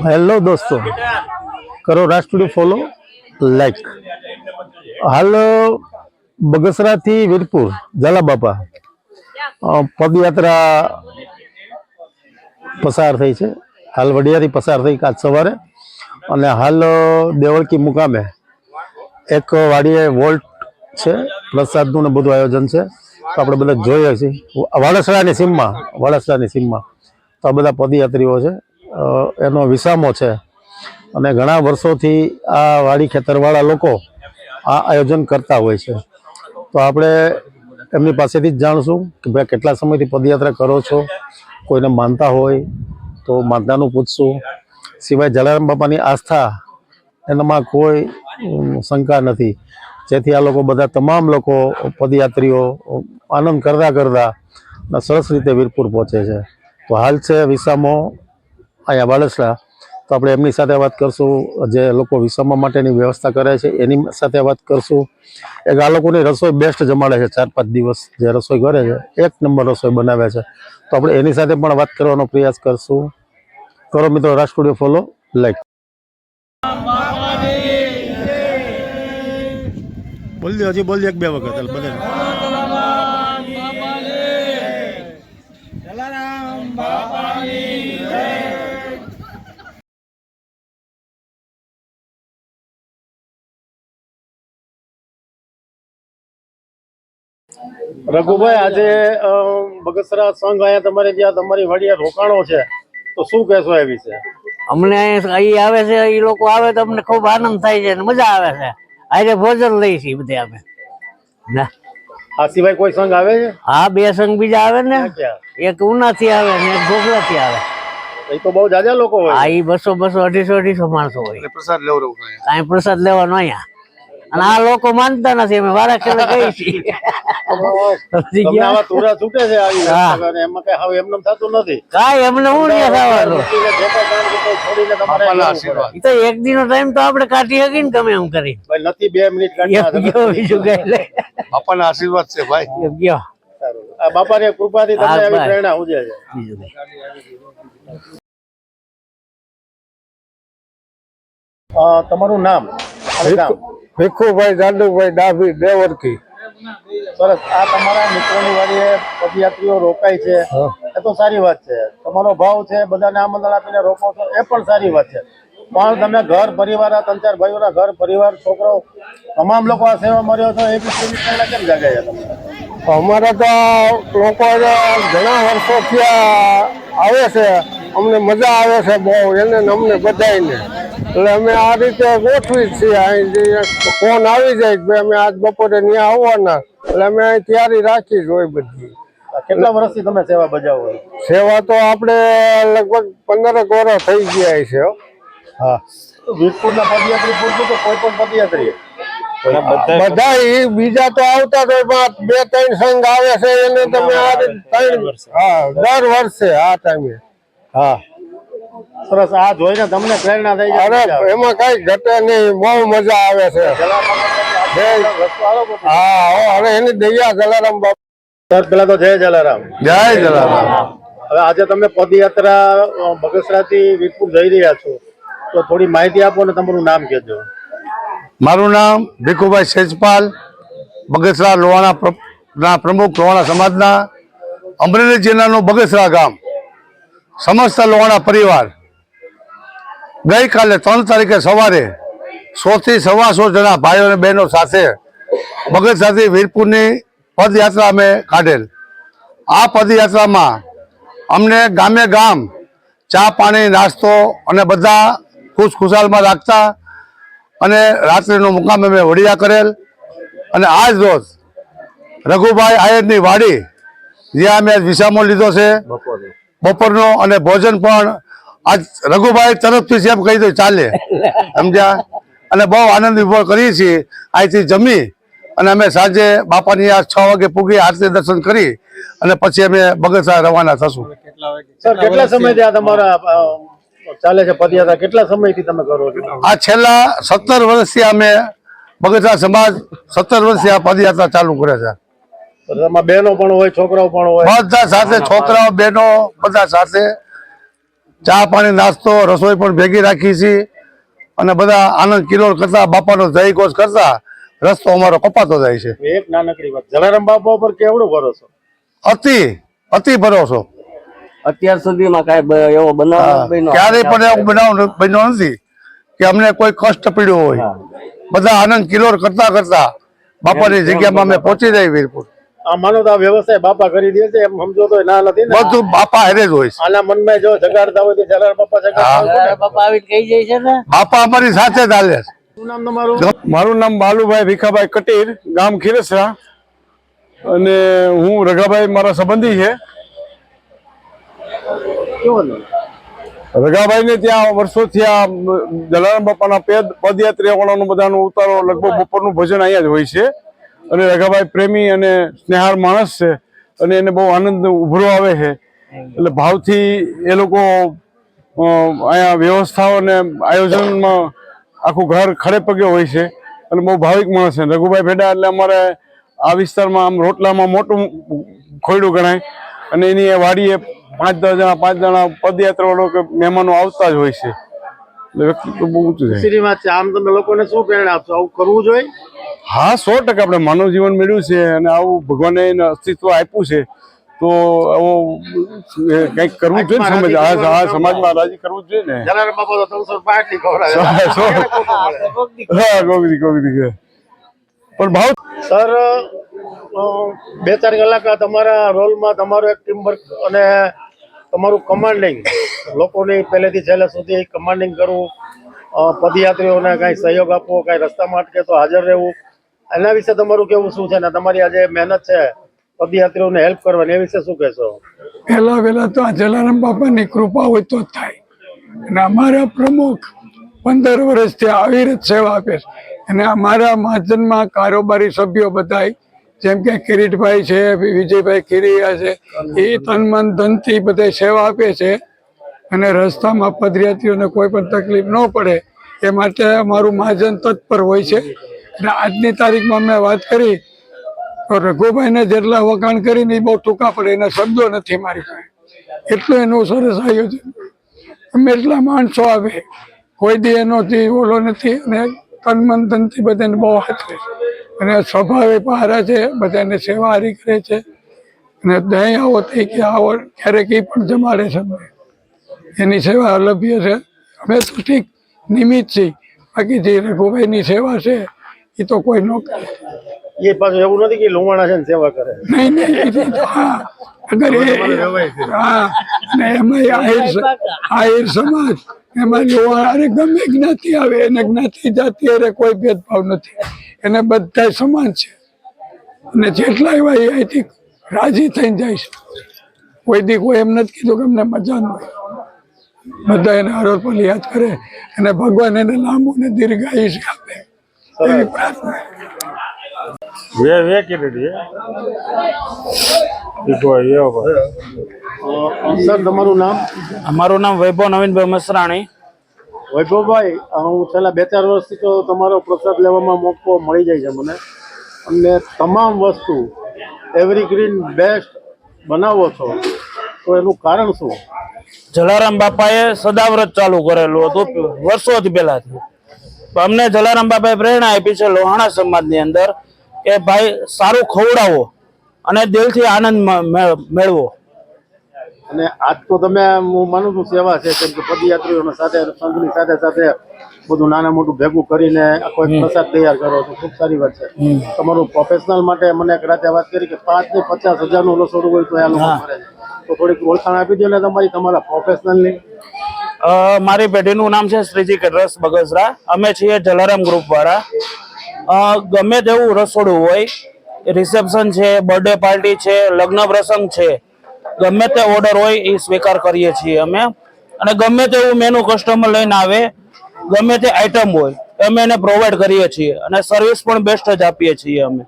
Hello દોસ્તો, કરો રાજ studio follow, like. હાલ બગસરાથી વીરપુર ઝાલાબાપા પદયાત્રા પસાર થઈ છે. હાલ વડિયાથી પસાર થઈ આજ સવારે, અને હાલ દેવળકી મુકામે એક વાડીએ વોલ્ટ છે, પ્રસાદનું ને બધું આયોજન છે. તો આપણે બધા જોઈએ છીએ વાળસરાની સીમમાં તો આ બધા પદયાત્રીઓ છે. એનો વિસામો છે, અને ઘણા વર્ષોથી આ વાડી ખેતરવાળા લોકો આ આયોજન કરતા હોય છે. તો આપણે એમની પાસેથી જ જાણશું કે ભાઈ કેટલા સમયથી પદયાત્રા કરો છો, કોઈને માનતા હોય તો માનતાનું પૂછશું. સિવાય જલારામ બાપાની આસ્થા એનામાં કોઈ શંકા નથી, જેથી આ લોકો બધા તમામ લોકો પદયાત્રીઓ આનંદ કરતા સરસ રીતે વીરપુર પહોંચે છે. તો હાલ છે વિસામો અહીંયા વાળસરા. તો આપણે એમની સાથે વાત કરશું, જે લોકો વિસામા માટેની વ્યવસ્થા કરે છે એની સાથે વાત કરશું. એક આ લોકોની રસોઈ બેસ્ટ જમાડે છે, 4-5 દિવસ જે રસોઈ કરે છે, 1 નંબર રસોઈ બનાવે છે. તો આપણે એની સાથે પણ વાત કરવાનો પ્રયાસ કરશું. કરો મિત્રો, રાજ સ્ટુડિયો ફોલો, લાઈક. બોલ દે, હજી બોલ દે 1-2 વખત બધા. રઘુભાઈ, આજે બગસરા સંઘ અહીંયા તમારે જ્યાં તમારી વાડીએ રોકાણો છે, તો શું કહેશો એ વિશે? અમને અહીં આવે છે, એ લોકો આવે તો અમને ખૂબ આનંદ થાય છે, મજા આવે છે. આજે ભોજન લઈ છીએ બધે અમે. આ સિવાય કોઈ સંઘ આવે છે? હા, 2 સંઘ બીજા આવે ને, એક ઉનાથી આવે ને એક ઘોઘલાથી આવે. એ તો બહુ જાજા લોકો હોય. હા, એ 200, 250 માણસો હોય. પ્રસાદ લેવાનો અહીં પ્રસાદ લેવાનો અહીંયા. અને આ લોકો માનતા નથી, અમે વારા ખેડે કહીએ છીએ. તુરા છૂટે છે, એમાં કઈ હવે એમને થતું નથી. કાંઈ એમને હું નહીં થવાનું. એ તો એક દિનો ટાઈમ તો આપણે કાઢી શકીએ ને, ગમે એમ કરી. નથી 2 મિનિટ બીજું કઈ લે. બાપાના આશીર્વાદ છે ભાઈ. ગયો બાપાની કૃપાથી તમને આવી પ્રેરણા ઉજે છે. તમારું નામ? ભીખુભાઈ જાદુભાઈ ડાભી, દેવરકી. સરસ. આ તમારા મિત્રોની વાડીએ પદયાત્રીઓ રોકાય છે, એ તો સારી વાત છે. તમારો ભાવ છે, બધાને આમંત્રણ આપીને રોકો છો, એ પણ સારી વાત છે. પણ તમે ઘર પરિવાર, 3-4 ભાઈઓના ઘર પરિવાર, છોકરાઓ, તમામ લોકો આ સેવા મળ્યો છો, એ બી કેમ જાગે છે? અમારા તો લોકો ઘણા વર્ષોથી આવે છે, અમને મજા આવે છે બહુ, એને અમને બધાને. એટલે અમે આ રીતે ગોઠવી છીએ. અહીં ફોન આવી જાય કે અમે આજ બપોરે ત્યાં આવવાના, એટલે અમે અહીં તૈયારી રાખી જ હોય બધી. કેટલા વર્ષથી તમે સેવા બજાવો? સેવા તો આપણે લગભગ 15 વર્ષ થઈ ગયા છે. હા, વીરપુરના પદયાત્રી પૂરતું તો કોઈ પણ પદયાત્રી બધા બીજા તો આવતા હોય, 2-3 સંઘ આવે છે એને તમે આ રીતે 3 દર વર્ષે આ ટાઈમે. હા, સરસ. આ જોઈને તમને પ્રેરણા થઈ જાય? અરે એમાં કઈ ઘટે નહીં, બહુ મજા આવે છે. હા, અરે એની દયા જલારામ બાપા. સર, પેલા તો જય જલારામ. જય જલારામ. હવે આજે તમે પદયાત્રા બગસરાથી વીરપુર જઈ રહ્યા છો, તો થોડી માહિતી આપો ને તમારું નામ કહેજો. મારું નામ ભીખુભાઈ સેજપાલ, બગસરા લોહાણા પ્રમુખ, લોહાણા સમાજના, અમરેલી જિલ્લાનું બગસરા ગામ, સમસ્ત લોહાણા પરિવાર. ગઈકાલે 3 તારીખે સવારે 100 થી 125 જણા ભાઈઓ અને બહેનો સાથે બગસરાથી વીરપુરની પદયાત્રા અમે કાઢેલ. આ પદયાત્રામાં અમને ગામે ગામ ચા પાણી નાસ્તો અને બધા ખુશખુશાલમાં રાખતા, અને રાત્રિનો મુકામ અમે વડિયા કરેલ. અને આજ રોજ રઘુભાઈ આયરની વાડી, જ્યાં અમે વિસામો લીધો છે બપોરનો, અને ભોજન પણ આજ રઘુભાઈ તરફથી છે એમ કહી દો ચાલે, સમજ્યા? અને બહુ આનંદ વિભોર કરીએ છીએ. અહીંથી જમી અને અમે સાંજે બાપાની આ 6 વાગે પૂગી આરતી દર્શન કરી અને પછી અમે બગસરા રવાના થશું. સર, કેટલા સમયથી આ તમારા ચાલે છે પદયાત્રા? કેટલા સમયથી તમે કરો છો? આ છેલ્લા 17 વર્ષથી અમે બગસરા સમાજ 17 વર્ષથી આ પદયાત્રા ચાલુ કરે છે. એમાં બહેનો પણ હોય, છોકરાઓ પણ હોય? બધા સાથે, છોકરાઓ બહેનો બધા સાથે. ચા પાણી નાસ્તો રસોઈ પણ ભેગી રાખી છીએ અને બધા આનંદ કિલોલ કરતા બાપાનો જય ઘોષ કરતા રસ્તો અમારો કપાતો જાય છે. એક નાનકડી વાત, જલારામ બાપા ઉપર કેવડો ભરોસો? અતિ ભરોસો. અત્યાર સુધીમાં કાંઈ એવો બનાવ બન્યો? ક્યારેય પણ એવો બનાવ બન્યો નથી કે અમને કોઈ કષ્ટ પીડ્યો હોય. બધા આનંદ કિલોલ કરતા કરતા બાપાની જગ્યામાં અમે પહોંચી જાય વીરપુર. આ માનો તો આ વ્યવસાય બાપા કરી દે છે એમ સમજો તો ના નથી ને? બધું બાપા હારે જ હોય છે. આના મનમાં જો જગાડતા હોય તો જલારામ બાપા જગાડતા હોય. જલારામ બાપા આવીને કહી જાય છે ને. બાપા અમારી સાથે જ હાલે છે. શું નામ તમારું? મારું નામ બાલુભાઈ ભીખાભાઈ કટીર, ગામ ખીરસરા, અને હું રઘાભાઈ મારા સંબંધી છે. કેવું હતું? રઘાભાઈ ને ત્યાં વર્ષોથી આ જલારામ બાપાના પદયાત્રી વાળાનો બધાનો ઉતારો લગભગ બપોરનું ભજન અહીંયા જ હોય છે. અને રઘાભાઈ પ્રેમી અને સ્નેહાળ માણસ છે અને એને બહુ આનંદ ઉભરો આવે છે. એટલે ભાવથી એ લોકો અહીંયા વ્યવસ્થાઓ અને આયોજનમાં આખું ઘર ખડે પગે હોય છે અને બહુ ભાવિક માણસ છે. રઘુભાઈ ભેડા એટલે અમારે આ વિસ્તારમાં આમ રોટલામાં મોટું ખોયડું ગણાય અને એની એ વાડીએ 5-10 જણા પદયાત્રાવાળો કે મહેમાનો આવતા જ હોય છે. એટલે વ્યક્તિત્વ બહુ ઊંચું છે. ખુશીની વાત છે. આમ તમે લોકોને શું પ્રેરણા આપશો? આવું કરવું જોઈએ? હા, 100% આપણે માનવ જીવન મેળવ્યું છે અને આવું ભગવાને એને અસ્તિત્વ આપ્યું છે તો આવું કંઈક કરવું જોઈએ ને. સમાજમાં રાજી કરવું જ જોઈએ ને. જલારામ બાપા તો 365 ની ખવડાવે. હા, ગોગદી પણ ભાવ સર, 2-4 કલાક આ તમારા રોલમાં તમારું એક ટીમ વર્ક અને તમારું કમાન્ડિંગ, લોકોની પહેલેથી છેલ્લે સુધી કમાન્ડિંગ કરવું, પદયાત્રીઓને કાંઈ સહયોગ આપવો, કાંઈ રસ્તામાં અટકે તો હાજર રહેવું, એના વિશે તમારું કેવું શું છે? ને તમારી આ જે મહેનત છે પદયાત્રીઓને હેલ્પ કરવાની, એ વિશે શું કહેશો? પહેલા તો આ જલારામ બાપાની કૃપા હોય તો જ થાય. અને અમારા પ્રમુખ 15 વર્ષથી અવિરત સેવા આપે છે. અને અમારા મહાજનમાં કારોબારી સભ્યો બધા જેમ કે કિરીટભાઈ છે, વિજયભાઈ ખીરિયા છે, એ તન મન ધનથી બધા સેવા આપે છે. અને રસ્તામાં પદયાત્રીઓને કોઈ પણ તકલીફ ન પડે એ માટે અમારું મહાજન તત્પર હોય છે. અને આજની તારીખમાં મેં વાત કરી તો રઘુભાઈને જેટલા વખાણ કરીને બહુ ટૂંકા પડે, એના શબ્દો નથી મારી પાસે. એટલું એનું સરસ આયોજન. અમે એટલા માણસો આવે, કોઈ દી એનો ઓલો નથી. અને તન મન ધનથી બધાને બહુ હાથ છે અને સ્વભાવે પહારા છે, બધાને સેવા હારી કરે છે. અને દહીં આવો થઈ કે આવો ક્યારેક એ પણ જમાડે છે. અમને એની સેવા અલભ્ય છે. અમે તો ઠીક નિમિત્ત છીએ, બાકી જે રઘુભાઈની સેવા છે એ તો કોઈ ન કરે. એ પાછું એવું નથી કે લોવાણા છે ને સેવા કરે. નહીં, હા, અગર હા, ને એમાં આહિર સમાજ, એમાં લોહારે ગમે જ્ઞાતિ આવે એને જ્ઞાતિ જાતિ અરે કોઈ ભેદભાવ નથી. એને બધા સમાન છે. અને જેટલા એવા એ અહીંથી રાજી થઈને જાય છે. કોઈ દી કોઈ એમ નથી કીધું કે અમને મજા ન હોય. બધા એને હરોપલ યાદ કરે અને ભગવાન એને લાંબુ ને દીર્ઘાયુષ્ય આપે એવી પ્રાર્થના. સર, તમારું નામ? અમારું નામ વૈભવ નવીનભાઈ મસરાણી. વૈભવભાઈ, હું છેલ્લા 2-4 વર્ષથી તો તમારો પ્રસાદ લેવામાં મોકો મળી જાય છે મને, અને તમામ વસ્તુ એવરીગ્રીન બેસ્ટ બનાવો છો, તો એનું કારણ શું? જલારામ બાપાએ સદાવ્રત ચાલુ કરેલું હતું વર્ષોથી પહેલાથી. તો અમને જલારામ બાપાએ પ્રેરણા આપી છે લોહાણા સમાજની અંદર કે ભાઈ સારું ખવડાવો અને દિલથી આનંદ મેળવો. અને આજ તો તમે, હું માનું છું સેવા છે, કેમ કે પદયાત્રીઓને સાથે સંઘની સાથે સાથે બધું નાના મોટું ભેગું કરીને આખો એક પ્રસાદ તૈયાર કરો છો, ખૂબ સારી વાત છે. તમારું પ્રોફેશનલ માટે મને એક રાતે વાત કરી કે 5 થી 50 હજારનું રસોડું હોય તો આ લોકો કરે છે, તો થોડીક ઓળખાણ આપી દો ને તમારા પ્રોફેશનલની. મારી પેઢીનું નામ છે શ્રીજી કેટરર્સ બગસરા. અમે છીએ જલારામ ગ્રુપ વાળા. ગમે તેવું રસોડું હોય, રિસેપ્શન છે, બર્થડે પાર્ટી છે, લગ્ન પ્રસંગ છે, ગમે તે ઓર્ડર હોય એ સ્વીકાર કરીએ છીએ અમે. અને ગમે તેવું મેનુ કસ્ટમર લઈને આવે, ગમે તે આઈટમ હોય અમે એને પ્રોવાઈડ કરીએ છીએ અને સર્વિસ પણ બેસ્ટ જ આપીએ છીએ અમે.